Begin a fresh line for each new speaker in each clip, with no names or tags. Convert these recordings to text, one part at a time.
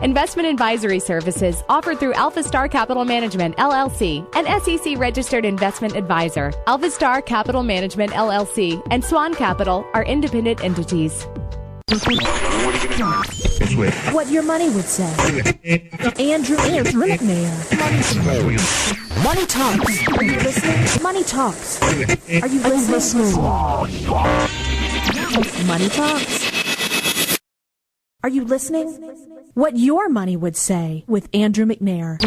Investment advisory services offered through Alpha Star Capital Management, LLC, an SEC-registered investment advisor. Alpha Star Capital Management, LLC, and SWAN-Capital are independent entities.
What your money would say. Andrew McNair. Money Talks. Are you listening? Money Talks. Are you listening? Money Talks. Are you listening? What your money would say with Andrew McNair.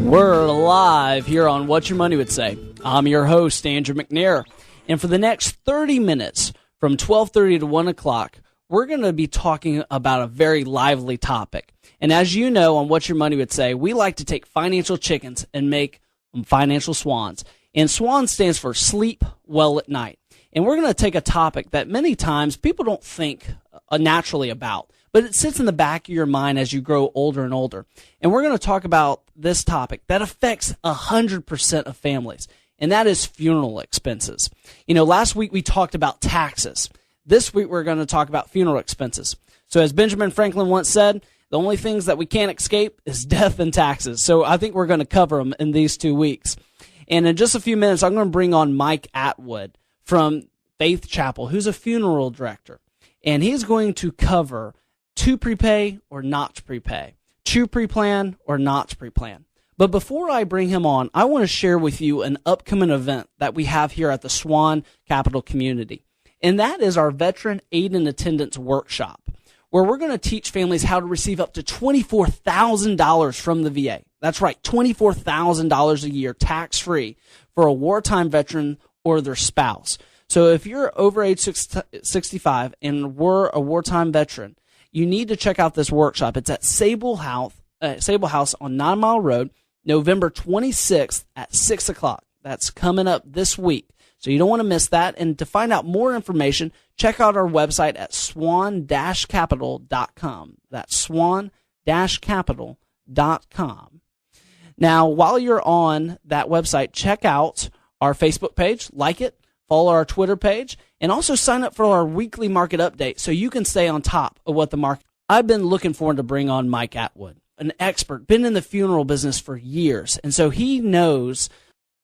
We're live here on What Your Money Would Say. I'm your host, Andrew McNair. And for the next 30 minutes, from 12:30 to 1 o'clock, we're going to be talking about a very lively topic. And as you know, on What Your Money Would Say, we like to take financial chickens and make them financial swans. And SWAN stands for Sleep Well at Night. And we're going to take a topic that many times people don't think naturally about, but it sits in the back of your mind as you grow older and older. And we're going to talk about this topic that affects 100% of families, and that is funeral expenses. You know, last week we talked about taxes. This week we're going to talk about funeral expenses. So as Benjamin Franklin once said, the only things that we can't escape is death and taxes. So I think we're going to cover them in these 2 weeks. And in just a few minutes, I'm going to bring on Mike Atwood from Faith Chapel, who's a funeral director. And he's going to cover to prepay or not to prepay, to pre-plan or not to pre-plan. But before I bring him on, I want to share with you an upcoming event that we have here at the SWAN-Capital community. And that is our Veteran Aid and Attendance Workshop, where we're going to teach families how to receive up to $24,000 from the VA. That's right, $24,000 a year tax-free for a wartime veteran or their spouse. So if you're over age 65 and were a wartime veteran, you need to check out this workshop. It's at Sable House on 9 Mile Road, November 26th at 6 o'clock. That's coming up this week. So you don't want to miss that. And to find out more information, check out our website at swan-capital.com. That's swan-capital.com. Now, while you're on that website, check out our Facebook page, like it, follow our Twitter page, and also sign up for our weekly market update so you can stay on top of what the market. I've been looking forward to bring on Mike Atwood, an expert, been in the funeral business for years, and so he knows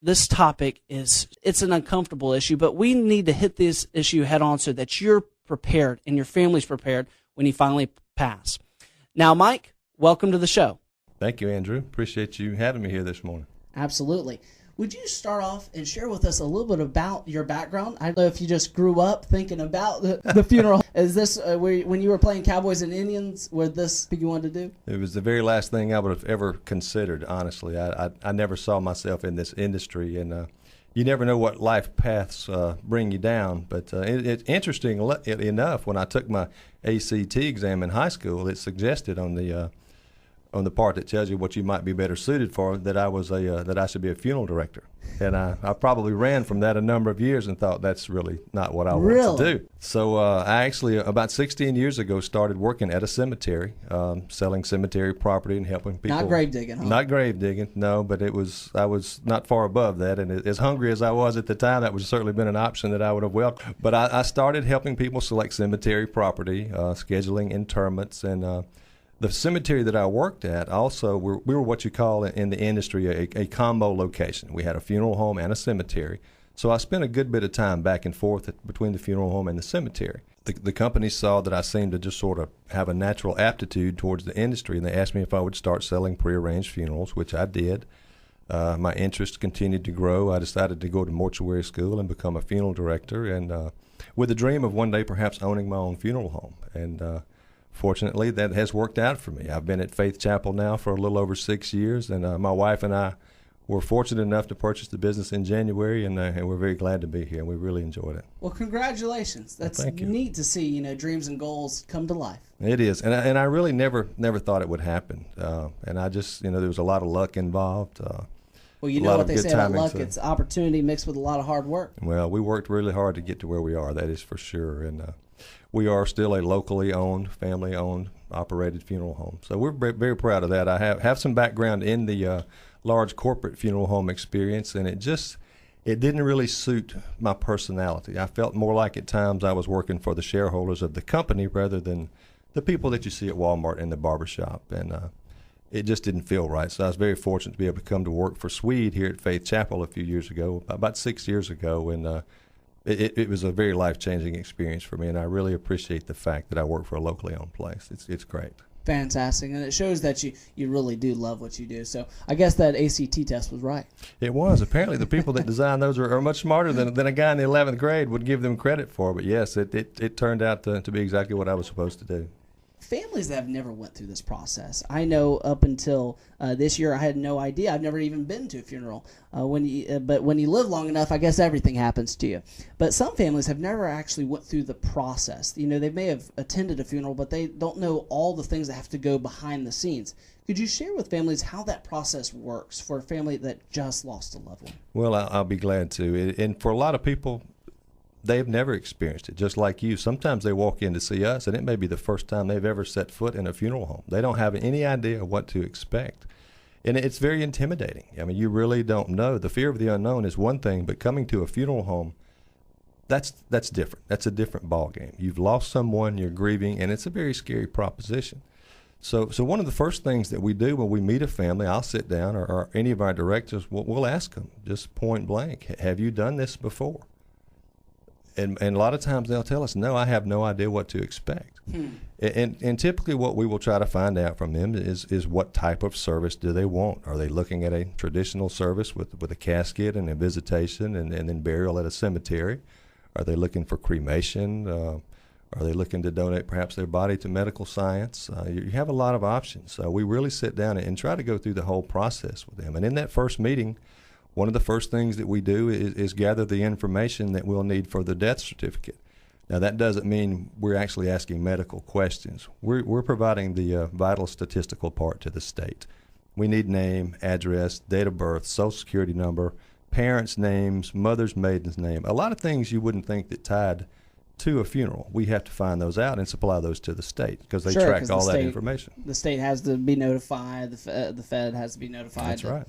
this topic it's an uncomfortable issue, but we need to hit this issue head on so that you're prepared and your family's prepared when you finally pass. Now, Mike, welcome to the show.
Thank you, Andrew. Appreciate you having me here this morning.
Absolutely. Would you start off and share with us a little bit about your background? I don't know if you just grew up thinking about the funeral. Is this when you were playing Cowboys and Indians, was this what you wanted to do?
It was the very last thing I would have ever considered, honestly. I never saw myself in this industry, and you never know what life paths bring you down. But it's interesting enough, when I took my ACT exam in high school, it suggested on the part that tells you what you might be better suited for, that I should be a funeral director. And I probably ran from that a number of years and thought that's really not what I want to do. So I actually, about 16 years ago, started working at a cemetery, selling cemetery property and helping people.
Not grave digging, huh?
Not grave digging, no, but I was not far above that. And as hungry as I was at the time, that would have certainly been an option that I would have welcomed. But I started helping people select cemetery property, scheduling interments, and the cemetery that I worked at, also, we were what you call in the industry a combo location. We had a funeral home and a cemetery. So I spent a good bit of time back and forth between the funeral home and the cemetery. The company saw that I seemed to just sort of have a natural aptitude towards the industry, and they asked me if I would start selling prearranged funerals, which I did. My interest continued to grow. I decided to go to mortuary school and become a funeral director, and with the dream of one day perhaps owning my own funeral home. And fortunately, that has worked out for me. I've been at Faith Chapel now for a little over 6 years, and my wife and I were fortunate enough to purchase the business in January, and we're very glad to be here, and we really enjoyed it.
Well, congratulations. That's neat to see, dreams and goals come to life.
It is, and I really never thought it would happen, and I just, there was a lot of luck involved.
Well, you know what they say about luck, it's opportunity mixed with a lot of hard work.
Well, we worked really hard to get to where we are, that is for sure, and we are still a locally owned, family-owned, operated funeral home. So we're very proud of that. I have some background in the large corporate funeral home experience, and it didn't really suit my personality. I felt more like at times I was working for the shareholders of the company rather than the people that you see at Walmart and the barbershop. And it just didn't feel right. So I was very fortunate to be able to come to work for Swede here at Faith Chapel a few years ago, about 6 years ago. And it was a very life-changing experience for me. And I really appreciate the fact that I work for a locally owned place. It's great.
Fantastic, and it shows that you really do love what you do. So I guess that ACT test was right.
It was. Apparently the people that design those are much smarter than a guy in the 11th grade would give them credit for. But yes, it turned out to be exactly what I was supposed to do.
Families that have never went through this process, I know up until this year I had no idea. I've never even been to a funeral. But when you live long enough, I guess everything happens to you. But some families have never actually went through the process. You know, they may have attended a funeral, but they don't know all the things that have to go behind the scenes. Could you share with families how that process works for a family that just lost a loved one?
Well, I'll be glad to. And for a lot of people, they've never experienced it, just like you. Sometimes they walk in to see us, and it may be the first time they've ever set foot in a funeral home. They don't have any idea what to expect. And it's very intimidating. I mean, you really don't know. The fear of the unknown is one thing, but coming to a funeral home, that's different. That's a different ballgame. You've lost someone, you're grieving, and it's a very scary proposition. So one of the first things that we do when we meet a family, I'll sit down, or any of our directors, we'll ask them, just point blank, have you done this before? And a lot of times they'll tell us, no, I have no idea what to expect. And typically what we will try to find out from them is what type of service do they want. Are they looking at a traditional service with a casket and a visitation and then burial at a cemetery? Are they looking for cremation? Are they looking to donate perhaps their body to medical science? You have a lot of options. So we really sit down and try to go through the whole process with them. And in that first meeting, one of the first things that we do is gather the information that we'll need for the death certificate. Now, that doesn't mean we're actually asking medical questions. We're providing the vital statistical part to the state. We need name, address, date of birth, social security number, parents' names, mother's maiden's name. A lot of things you wouldn't think that tied to a funeral. We have to find those out and supply those to the state because they track all that information.
The state has to be notified. The Fed has to be notified.
That's right.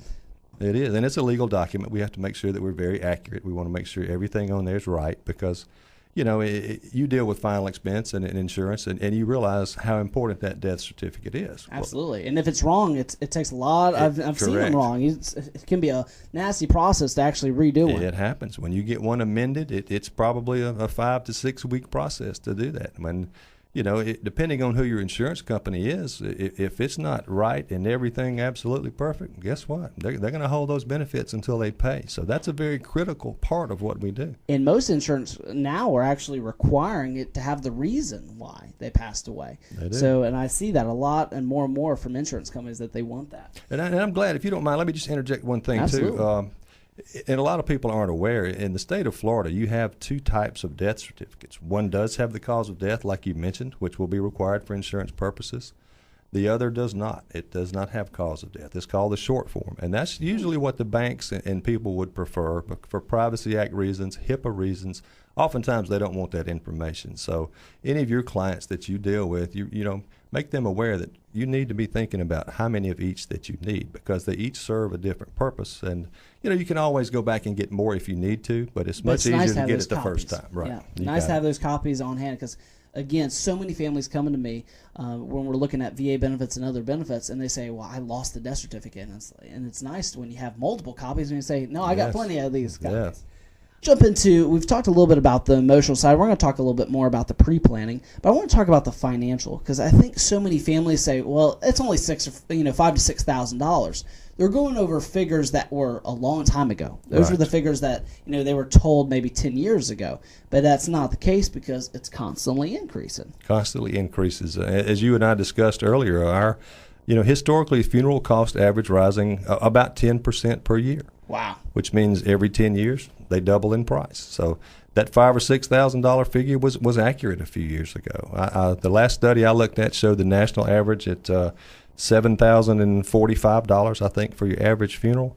It is, and it's a legal document. We have to make sure that we're very accurate. We want to make sure everything on there is right because, you know, you deal with final expense and insurance, and you realize how important that death certificate is.
Absolutely, and if it's wrong, it takes a lot. I've seen them wrong. It can be a nasty process to actually redo one.
It happens. When you get one amended, it's probably a 5 to 6 week process to do that. When you know, depending on who your insurance company is, if it's not right and everything absolutely perfect, guess what? They're going to hold those benefits until they pay. So that's a very critical part of what we do.
And most insurance now are actually requiring it to have the reason why they passed away.
They do.
So, and I see that a lot and more from insurance companies that they want that.
And I'm glad, if you don't mind, let me just interject one thing
Absolutely.
too. And a lot of people aren't aware, in the state of Florida, you have two types of death certificates. One does have the cause of death, like you mentioned, which will be required for insurance purposes. The other does not. It does not have cause of death. It's called the short form. And that's usually what the banks and people would prefer. But for Privacy Act reasons, HIPAA reasons, oftentimes they don't want that information. So any of your clients that you deal with, you know, make them aware that you need to be thinking about how many of each that you need, because they each serve a different purpose. And, you know, you can always go back and get more if you need to, but it's much easier to get it the first time. Right.
Yeah. Nice to have those copies on hand because, again, so many families coming to me when we're looking at VA benefits and other benefits, and they say, well, I lost the death certificate. And it's nice when you have multiple copies and you say, no, I got plenty of these copies.
Yes.
Jump into, we've talked a little bit about the emotional side. We're going to talk a little bit more about the pre-planning, but I want to talk about the financial, because I think so many families say, well, it's only $5,000 to $6,000. They're going over figures that were a long time ago. Those were the figures that, you know, they were told maybe 10 years ago, but that's not the case because it's constantly increasing.
Constantly increases. As you and I discussed earlier, our, you know, historically funeral cost average rising about 10% per year.
Wow.
Which means every 10 years they double in price. So that $5,000 or $6,000 figure was accurate a few years ago. The last study I looked at showed the national average at $7,045, I think, for your average funeral.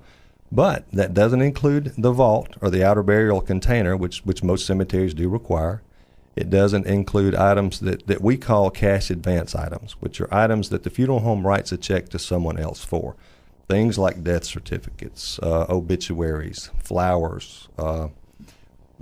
But that doesn't include the vault or the outer burial container, which most cemeteries do require. It doesn't include items that we call cash advance items, which are items that the funeral home writes a check to someone else for. things like death certificates, obituaries, flowers,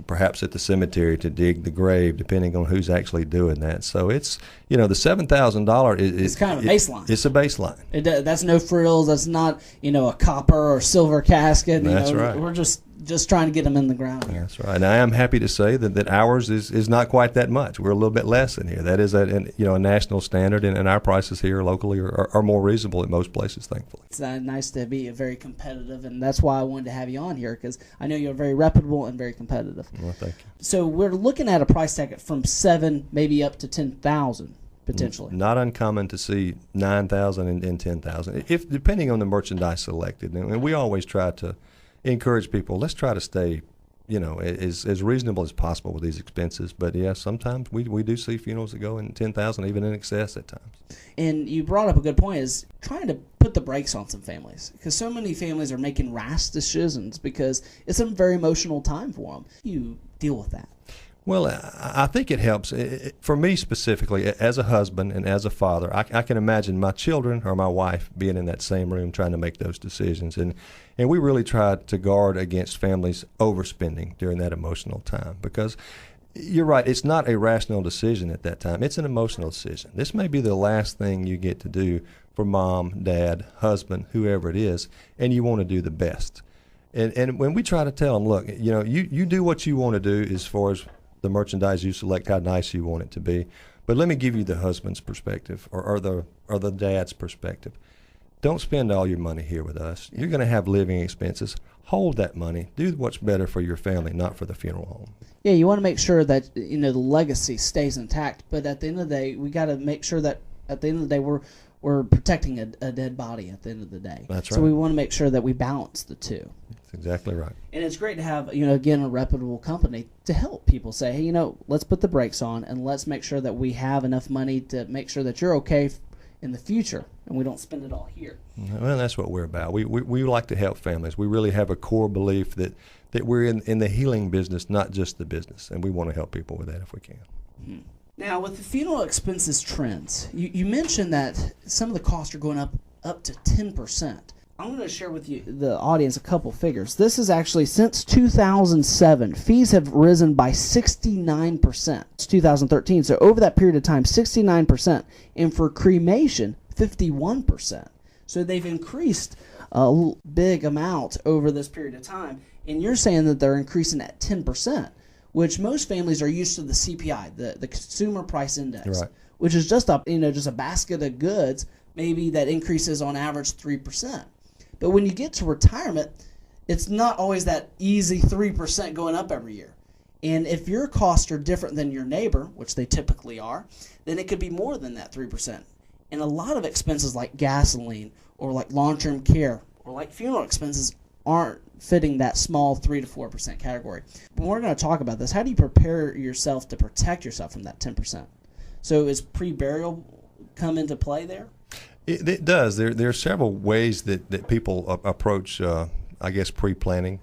perhaps at the cemetery to dig the grave, depending on who's actually doing that. So it's, the $7,000 is
it's kind of a baseline.
It's a baseline.
That's no frills. That's not, a copper or silver casket.
That's right.
We're just trying to get them in the ground here.
That's right. And I am happy to say that ours is not quite that much. We're a little bit less than here. That is a national standard, and our prices here locally are more reasonable in most places, thankfully.
It's nice to be very competitive, and that's why I wanted to have you on here, because I know you're very reputable and very competitive.
Well, thank you.
So we're looking at a price tag from $7,000 maybe up to $10,000 potentially.
Not uncommon to see $9,000 and $10,000, if depending on the merchandise selected. And we always try to encourage people, let's try to stay, as reasonable as possible with these expenses. But yeah, sometimes we do see funerals that go in $10,000, even in excess at times.
And you brought up a good point, is trying to put the brakes on some families, because so many families are making rash decisions because it's a very emotional time for them. You deal with that.
Well, I think it helps. For me specifically, as a husband and as a father, I can imagine my children or my wife being in that same room trying to make those decisions. And we really try to guard against families overspending during that emotional time, because you're right, it's not a rational decision at that time. It's an emotional decision. This may be the last thing you get to do for mom, dad, husband, whoever it is, and you want to do the best. And when we try to tell them, look, you do what you want to do as far as the merchandise you select, how nice you want it to be. But let me give you the husband's perspective or the dad's perspective. Don't spend all your money here with us. You're going to have living expenses. Hold that money. Do what's better for your family, not for the funeral home.
Yeah, you want to make sure that the legacy stays intact. But at the end of the day, we got to make sure that at the end of the day we're protecting a dead body at the end of the day.
That's right.
So we want to make sure that we balance the two.
That's exactly right.
And it's great to have, again, a reputable company to help people say, hey, let's put the brakes on and let's make sure that we have enough money to make sure that you're okay in the future and we don't spend it all here.
Well, that's what we're about. We like to help families. We really have a core belief that we're in the healing business, not just the business, and we want to help people with that if we can.
Mm-hmm. Now, with the funeral expenses trends, you mentioned that some of the costs are going up to 10%. I'm going to share with you, the audience, a couple figures. This is actually, since 2007, fees have risen by 69%. It's 2013, so over that period of time, 69%. And for cremation, 51%. So they've increased a big amount over this period of time. And you're saying that they're increasing at 10%. Which most families are used to the CPI, the Consumer Price Index,
right,
which is just a basket of goods, maybe that increases on average 3%. But when you get to retirement, it's not always that easy 3% going up every year. And if your costs are different than your neighbor, which they typically are, then it could be more than that 3%. And a lot of expenses like gasoline or like long-term care or like funeral expenses aren't fitting that small 3 to 4% category. But we're going to talk about this. How do you prepare yourself to protect yourself from that 10%? So is pre-burial come into play there?
It does. There are several ways that people approach, pre-planning.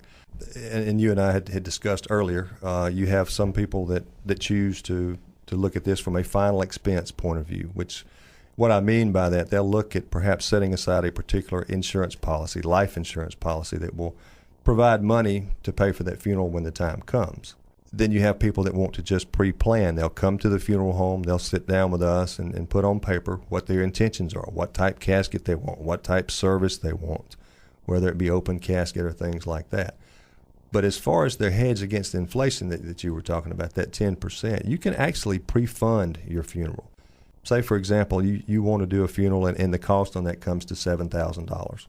And you and I had discussed earlier, you have some people that choose to look at this from a final expense point of view, which what I mean by that, they'll look at perhaps setting aside a particular insurance policy, life insurance policy, that will provide money to pay for that funeral when the time comes. Then you have people that want to just pre-plan. They'll come to the funeral home, they'll sit down with us and put on paper what their intentions are, what type casket they want, what type service they want, whether it be open casket or things like that. But as far as their hedge against inflation that you were talking about, that 10%, you can actually pre-fund your funeral. Say, for example, you want to do a funeral and the cost on that comes to $7,000.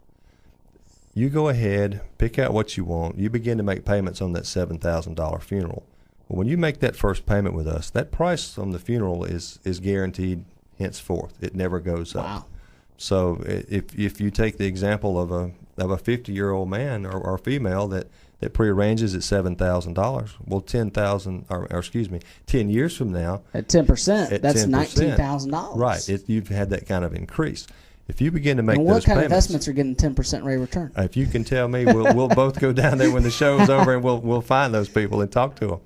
You go ahead, pick out what you want. You begin to make payments on that $7,000 funeral. Well, when you make that first payment with us, that price on the funeral is guaranteed henceforth. It never goes up.
Wow.
So if you take the example of a 50-year-old man or female that prearranges at $7,000, well, 10 years from now,
at 10%, that's
$19,000.
$19,000.
Right. You've had that kind of increase. If you begin to make
and
those
what kind
payments,
of investments are getting 10% rate of return?
If you can tell me, we'll both go down there when the show's over, and we'll find those people and talk to them.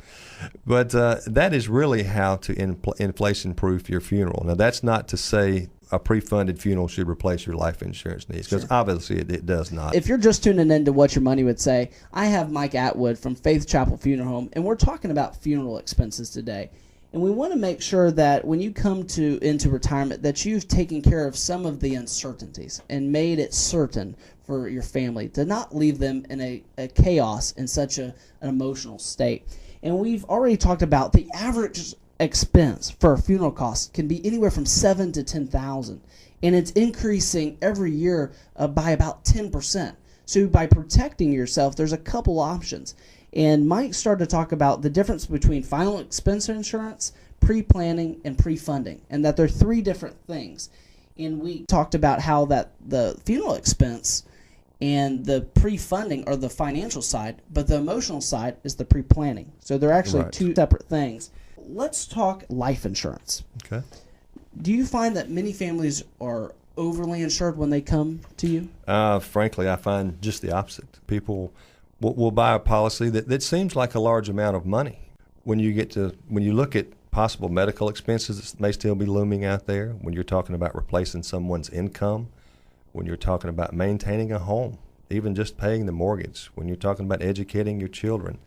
But that is really how to inflation-proof your funeral. Now, that's not to say a pre-funded funeral should replace your life insurance needs, because obviously it does not.
If you're just tuning into What Your Money Would Say, I have Mike Atwood from Faith Chapel Funeral Home, and we're talking about funeral expenses today. And we want to make sure that when you come into retirement that you've taken care of some of the uncertainties and made it certain for your family to not leave them in a chaos in such an emotional state. And we've already talked about the average expense for a funeral cost can be anywhere from $7,000 to $10,000, and it's increasing every year by about 10%. So by protecting yourself, there's a couple options. And Mike started to talk about the difference between final expense insurance, pre-planning, and pre-funding, and that they're three different things. And we talked about how that the funeral expense and the pre-funding are the financial side, but the emotional side is the pre-planning. So they're actually two separate things. Let's talk life insurance.
Okay.
Do you find that many families are overly insured when they come to you?
Frankly, I find just the opposite. People will buy a policy that seems like a large amount of money. When you look at possible medical expenses that may still be looming out there, when you're talking about replacing someone's income, when you're talking about maintaining a home, even just paying the mortgage, when you're talking about educating your children,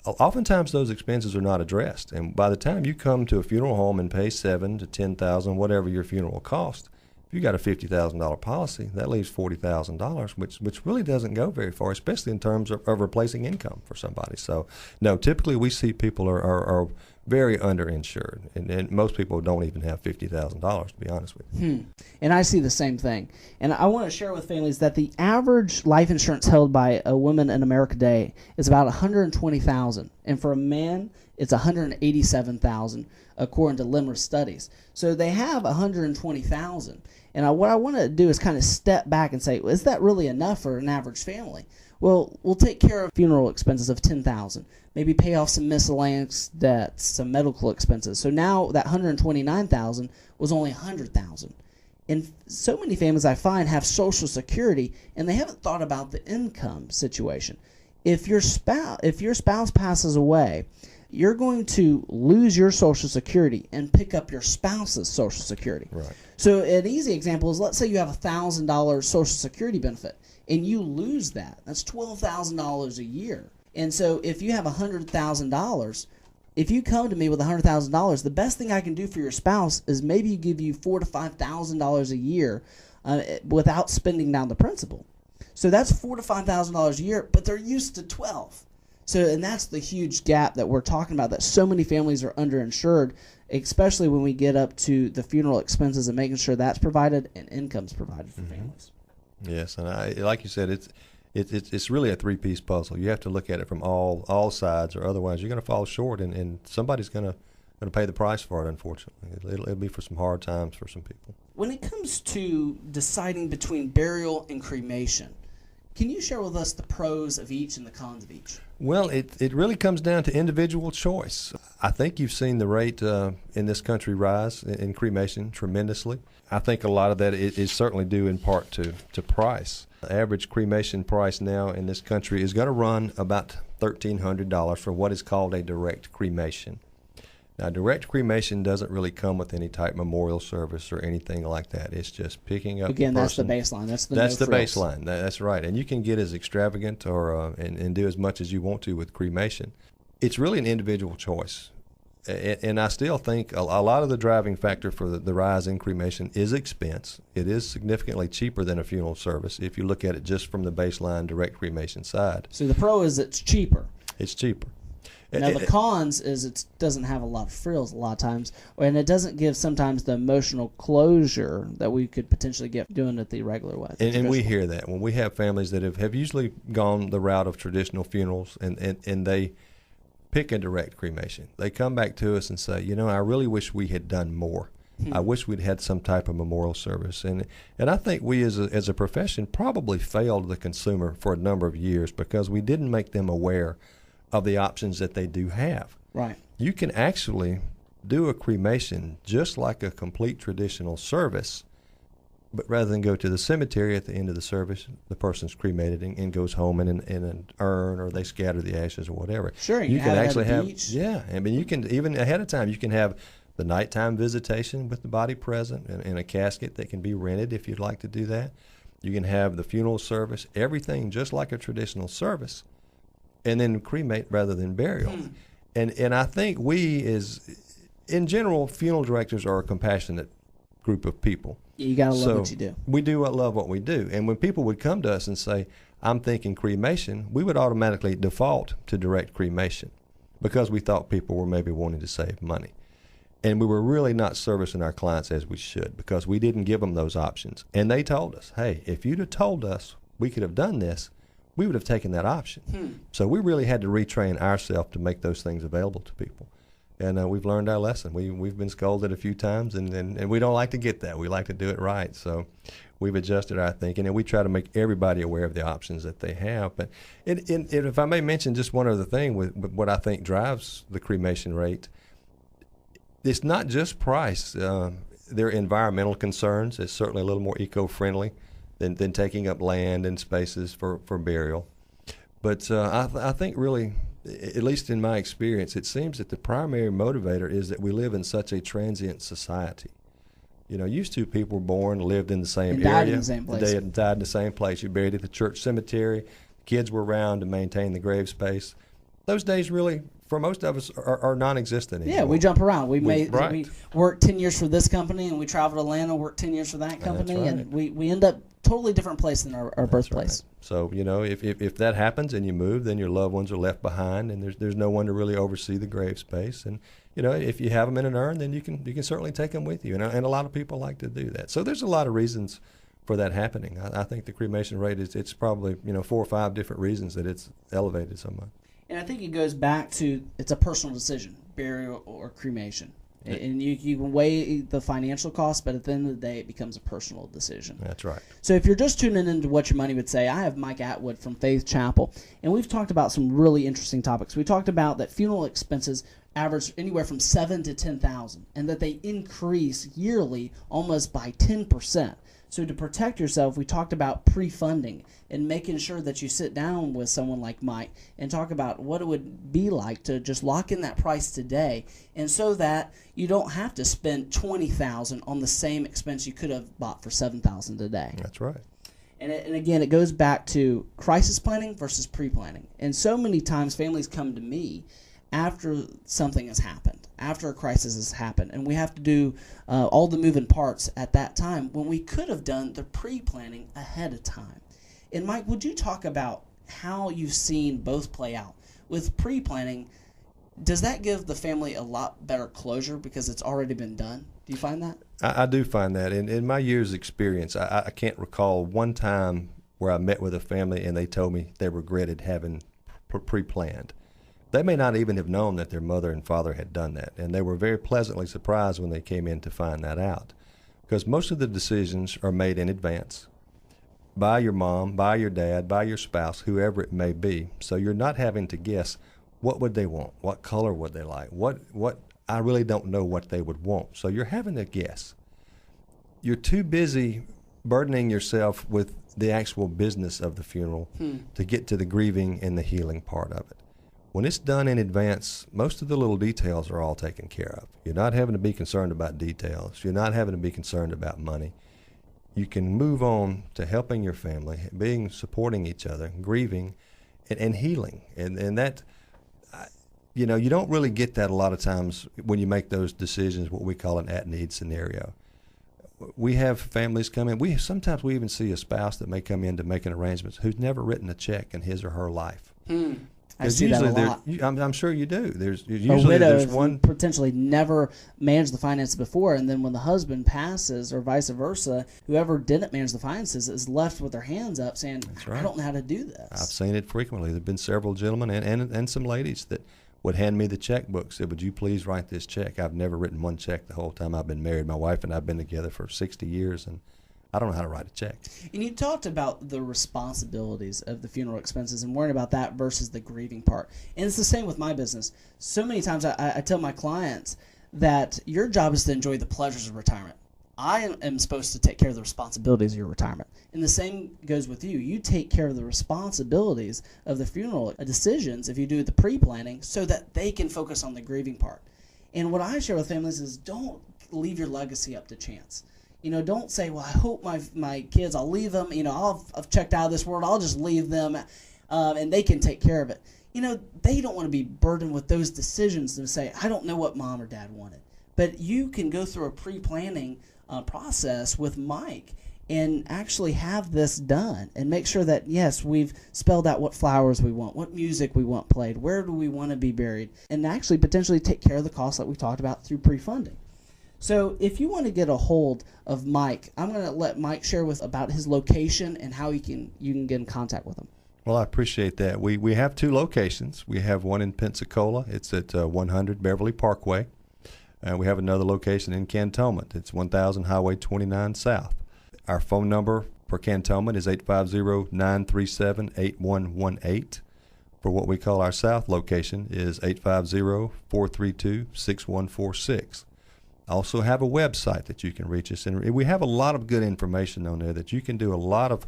oftentimes those expenses are not addressed. And by the time you come to a funeral home and pay $7,000 to $10,000, whatever your funeral will cost, if you got a $50,000 policy, that leaves $40,000, which really doesn't go very far, especially in terms of replacing income for somebody. So, no, typically we see people are very underinsured, and most people don't even have $50,000, to be honest with you.
And I see the same thing. And I want to share with families that the average life insurance held by a woman in America today is about $120,000, and for a man, it's $187,000, according to LIMRA studies. So they have $120,000. And what I want to do is kind of step back and say, well, is that really enough for an average family? Well, we'll take care of funeral expenses of $10,000, maybe pay off some miscellaneous debts, some medical expenses. So now that $129,000 was only $100,000. And so many families I find have Social Security, and they haven't thought about the income situation. If your spouse passes away, you're going to lose your Social Security and pick up your spouse's Social Security.
Right.
So an easy example is, let's say you have a $1,000 Social Security benefit, and you lose that. That's $12,000 a year. And so if you have $100,000, if you come to me with $100,000, the best thing I can do for your spouse is maybe give you $4,000 to $5,000 a year without spending down the principal. So that's $4,000 to $5,000 a year, but they're used to $12,000. So, and that's the huge gap that we're talking about, that so many families are underinsured, especially when we get up to the funeral expenses and making sure that's provided and income's provided for families.
Yes, and like you said, it's really a three-piece puzzle. You have to look at it from all sides, or otherwise you're going to fall short, and somebody's going to pay the price for it, unfortunately. It'll be for some hard times for some people.
When it comes to deciding between burial and cremation, can you share with us the pros of each and the cons of each?
Well, it really comes down to individual choice. I think you've seen the rate in this country rise in cremation tremendously. I think a lot of that is certainly due in part to price. The average cremation price now in this country is going to run about $1,300 for what is called a direct cremation. Now, direct cremation doesn't really come with any type of memorial service or anything like that. It's just picking up
Again,
the
that's the
person.
baseline. That's
the
frills.
baseline. That's right. And you can get as extravagant or and do as much as you want to with cremation. It's really an individual choice. And I still think a lot of the driving factor for the rise in cremation is expense. It is significantly cheaper than a funeral service if you look at it just from the baseline direct cremation side.
So the pro is it's cheaper.
It's cheaper.
Now the cons is it doesn't have a lot of frills a lot of times, and it doesn't give sometimes the emotional closure that we could potentially get doing it the regular way.
And we hear that when we have families that have usually gone the route of traditional funerals, and they pick a direct cremation. They come back to us and say, I really wish we had done more. I wish we'd had some type of memorial service. And I think we as a profession probably failed the consumer for a number of years because we didn't make them aware of the options that they do have.
Right.
You can actually do a cremation just like a complete traditional service But rather than go to the cemetery at the end of the service, the person's cremated and goes home in an urn, or they scatter the ashes or whatever.
Sure,
you can actually have
beach.
Yeah, I mean, you can even ahead of time. You can have the nighttime visitation with the body present in a casket that can be rented if you'd like to do that. You can have the funeral service, everything just like a traditional service, and then cremate rather than burial. And I think in general, funeral directors are a compassionate group of people.
You got to love what you do.
We do love what we do. And when people would come to us and say, I'm thinking cremation, we would automatically default to direct cremation because we thought people were maybe wanting to save money. And we were really not servicing our clients as we should because we didn't give them those options. And they told us, hey, if you'd have told us we could have done this, we would have taken that option. So we really had to retrain ourselves to make those things available to people. And we've learned our lesson. We've been scolded a few times, and we don't like to get that. We like to do it right. So we've adjusted our thinking, and we try to make everybody aware of the options that they have. But if I may mention just one other thing with what I think drives the cremation rate, it's not just price. There are environmental concerns. It's certainly a little more eco-friendly than taking up land and spaces for burial. But I think really, at least in my experience, it seems that the primary motivator is that we live in such a transient society. Used to people were born, lived in the same
and
area.
Died in the same place.
They died in the same place. You buried at the church cemetery. Kids were around to maintain the grave space. Those days really, for most of us, are non-existent anymore.
Yeah, we jump around. We
right.
worked 10 years for this company, and we travel to Atlanta, worked 10 years for that company,
That's right.
and we end up totally different place than our birthplace.
Right. So, if that happens and you move, then your loved ones are left behind, and there's no one to really oversee the grave space. And, if you have them in an urn, then you can certainly take them with you. And a lot of people like to do that. So there's a lot of reasons for that happening. I think the cremation rate it's probably 4 or 5 different reasons that it's elevated so much.
And I think it goes back to it's a personal decision, burial or cremation. And you can weigh the financial cost, but at the end of the day, it becomes a personal decision.
That's right.
So if you're just tuning into What Your Money Would Say, I have Mike Atwood from Faith Chapel, and we've talked about some really interesting topics. We talked about that funeral expenses average anywhere from $7,000 to $10,000, and that they increase yearly almost by 10%. So to protect yourself, we talked about pre-funding and making sure that you sit down with someone like Mike and talk about what it would be like to just lock in that price today, and so that you don't have to spend $20,000 on the same expense you could have bought for $7,000 today.
That's right.
And again, it goes back to crisis planning versus pre-planning. And so many times families come to me after something has happened, after a crisis has happened, and we have to do all the moving parts at that time when we could have done the pre-planning ahead of time. And Mike, would you talk about how you've seen both play out? With pre-planning, does that give the family a lot better closure because it's already been done? Do you find that?
I do find that. In my years' experience, I can't recall one time where I met with a family and they told me they regretted having pre-planned. They may not even have known that their mother and father had done that, and they were very pleasantly surprised when they came in to find that out, because most of the decisions are made in advance by your mom, by your dad, by your spouse, whoever it may be. So you're not having to guess what would they want, what color would they like, what I really don't know what they would want. So you're having to guess. You're too busy burdening yourself with the actual business of the funeral to get to the grieving and the healing part of it. When it's done in advance, most of the little details are all taken care of. You're not having to be concerned about details. You're not having to be concerned about money. You can move on to helping your family, supporting each other, grieving, and healing. And that, you don't really get that a lot of times when you make those decisions, what we call an at-need scenario. We have families come in. Sometimes we even see a spouse that may come in to make an arrangement who's never written a check in his or her life.
I see that a lot.
I'm sure you do. There's
a
usually
widow
there's one
potentially never managed the finances before, and then when the husband passes, or vice versa, whoever didn't manage the finances is left with their hands up, saying, "I don't know how to do this."
I've seen it frequently. There've been several gentlemen and some ladies that would hand me the checkbook, said, "Would you please write this check?" I've never written one check the whole time I've been married. My wife and I've been together for 60 years, and I don't know how to write a check.
And you talked about the responsibilities of the funeral expenses and worrying about that versus the grieving part. And it's the same with my business. So many times I tell my clients that your job is to enjoy the pleasures of retirement. I am supposed to take care of the responsibilities of your retirement. And the same goes with you. You take care of the responsibilities of the funeral decisions if you do the pre-planning so that they can focus on the grieving part. And what I share with families is don't leave your legacy up to chance. Don't say, well, I hope my kids, I'll leave them, I've checked out of this world, I'll just leave them and they can take care of it. They don't want to be burdened with those decisions to say, I don't know what mom or dad wanted. But you can go through a pre-planning process with Mike and actually have this done and make sure that, yes, we've spelled out what flowers we want, what music we want played, where do we want to be buried, and actually potentially take care of the costs that we talked about through pre-funding. So if you want to get a hold of Mike, I'm going to let Mike share about his location and how you can get in contact with him.
Well, I appreciate that. We have 2 locations. We have one in Pensacola. It's at 100 Beverly Parkway. We have another location in Cantonment. It's 1000 Highway 29 South. Our phone number for Cantonment is 850-937-8118. For what we call our South location is 850-432-6146. Also have a website that you can reach us, and we have a lot of good information on there that you can do a lot of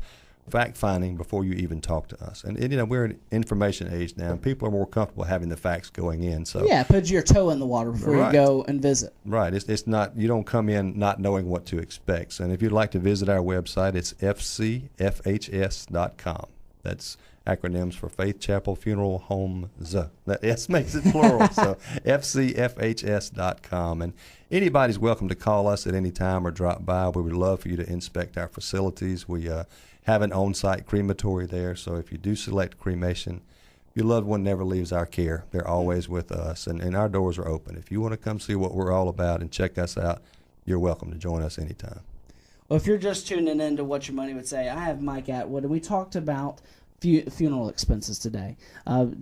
fact-finding before you even talk to us. And we're in an information age now, and people are more comfortable having the facts going in. So
put your toe in the water before you go and visit.
Right. It's not, you don't come in not knowing what to expect. And if you'd like to visit our website, it's fcfhs.com. That's acronyms for Faith Chapel Funeral Homes. That S makes it plural. So fcfhs.com. And anybody's welcome to call us at any time or drop by. We would love for you to inspect our facilities. We have an on-site crematory there, so if you do select cremation, your loved one never leaves our care. They're always with us, and our doors are open. If you want to come see what we're all about and check us out, you're welcome to join us anytime.
Well, if you're just tuning in to What Your Money Would Say, I have Mike Atwood, and we talked about funeral expenses today.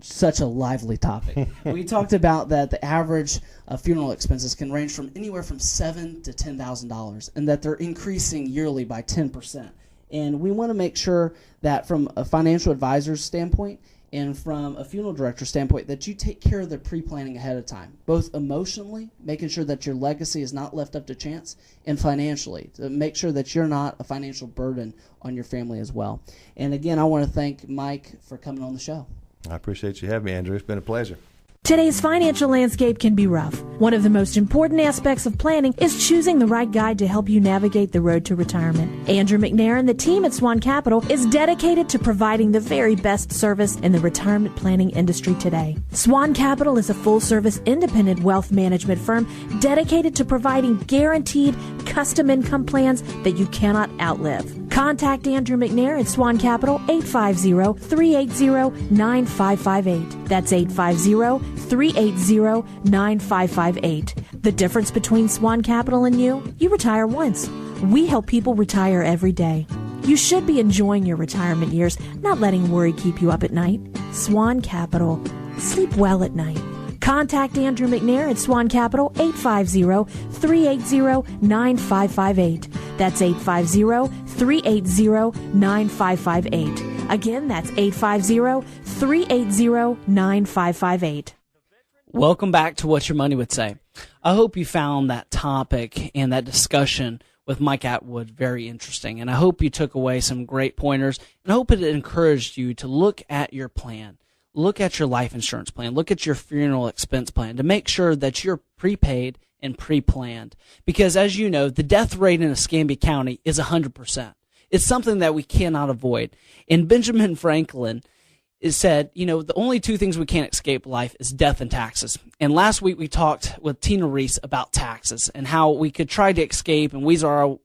Such a lively topic. We talked about that the average funeral expenses can range from anywhere from $7,000 to $10,000, and that they're increasing yearly by 10%. And we want to make sure that from a financial advisor's standpoint and from a funeral director standpoint that you take care of the pre-planning ahead of time, both emotionally, making sure that your legacy is not left up to chance, and financially, to make sure that you're not a financial burden on your family as well. And again, I want to thank Mike for coming on the show.
I appreciate you having me, Andrew. It's been a pleasure.
Today's financial landscape can be rough. One of the most important aspects of planning is choosing the right guide to help you navigate the road to retirement. Andrew McNair and the team at SWAN-Capital is dedicated to providing the very best service in the retirement planning industry today. SWAN-Capital is a full-service independent wealth management firm dedicated to providing guaranteed custom income plans that you cannot outlive. Contact Andrew McNair at SWAN-Capital 850-380-9558. That's 850-380-9558. The difference between SWAN-Capital and you retire once. We help people retire every day. You should be enjoying your retirement years, not letting worry keep you up at night. SWAN-Capital. Sleep well at night. Contact Andrew McNair at SWAN-Capital 850-380-9558. That's 850-380-9558. Again, that's 850-380-9558.
Welcome back to What Your Money Would Say. I hope you found that topic and that discussion with Mike Atwood very interesting, and I hope you took away some great pointers, and I hope it encouraged you to look at your plan. Look at your life insurance plan. Look at your funeral expense plan to make sure that you're prepaid and pre-planned. Because as you know, the death rate in Escambia County is 100%. It's something that we cannot avoid. And Benjamin Franklin said, the only 2 things we can't escape life is death and taxes. And last week we talked with Tina Reese about taxes and how we could try to escape and weasel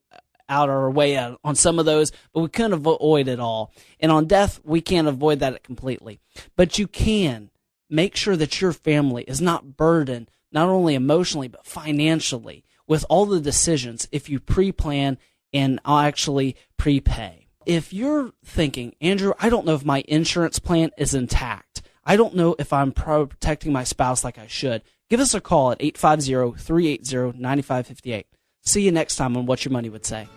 our way out on some of those, but we couldn't avoid it all. And on death, we can't avoid that completely. But you can make sure that your family is not burdened, not only emotionally, but financially, with all the decisions if you pre-plan and actually prepay. If you're thinking, Andrew, I don't know if my insurance plan is intact. I don't know if I'm protecting my spouse like I should. Give us a call at 850-380-9558. See you next time on What Your Money Would Say.